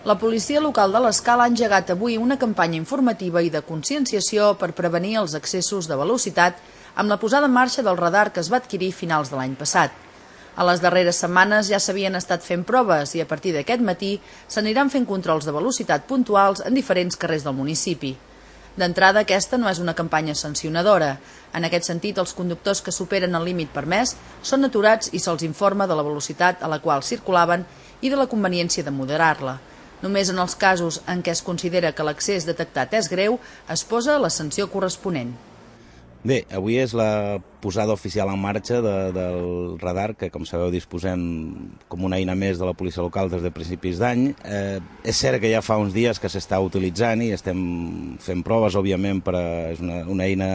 La policia local de l'Escala ha engegat avui una campanya informativa i de conscienciació per prevenir els excessos de velocitat amb la posada en marxa del radar que es va adquirir a finals de l'any passat. A les darreres setmanes ja s'havien estat fent proves i a partir d'aquest matí s'aniran fent controls de velocitat puntuals en diferents carrers del municipi. D'entrada, aquesta no és una campanya sancionadora. En aquest sentit, els conductors que superen el límit permès són aturats i se'ls informa de la velocitat a la qual circulaven i de la conveniència de moderar-la. Només en els casos en què es considera que l'excés detectat és greu, es posa la sanció corresponent. Bé, avui és la posada oficial en marxa del radar, que com sabeu disposem com una eina més de la policia local des de principis d'any. És cert que ja fa uns dies que s'està utilitzant i estem fent proves, òbviament, és una eina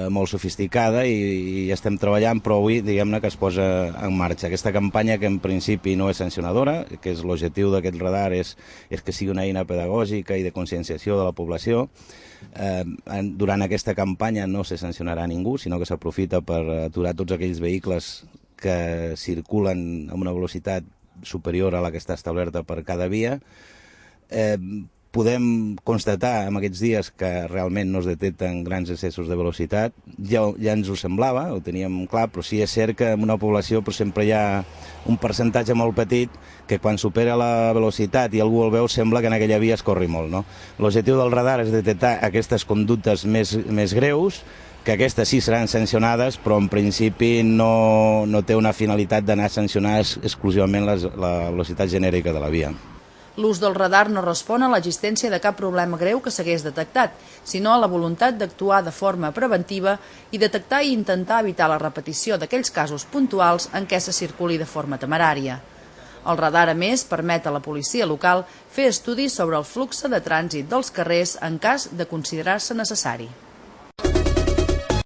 molt sofisticada i estem treballant, però avui diguem-ne que es posa en marxa. Aquesta campanya, que en principi no és sancionadora, que és l'objectiu d'aquest radar és que sigui una eina pedagògica i de conscienciació de la població. Durant aquesta campanya no se sancionarà ningú, sinó que s'aprofita per aturar tots aquells vehicles que circulen amb una velocitat superior a la que està establerta per cada via. Podem constatar en aquests dies que realment no es detecten grans excessos de velocitat. Ja ens ho semblava, ho teníem clar, però sí és cert que en una població sempre hi ha un percentatge molt petit que quan supera la velocitat i algú el veu sembla que en aquella via es corri molt, no? L'objectiu del radar és detectar aquestes conductes més greus, que aquestes sí seran sancionades, però en principi no té una finalitat d'anar a sancionar exclusivament la velocitat genèrica de la via. L'ús del radar no respon a l'existència de cap problema greu que s'hagués detectat, sinó a la voluntat d'actuar de forma preventiva i detectar i intentar evitar la repetició d'aquells casos puntuals en què se circuli de forma temerària. El radar, a més, permet a la policia local fer estudis sobre el flux de trànsit dels carrers en cas de considerar-se necessari.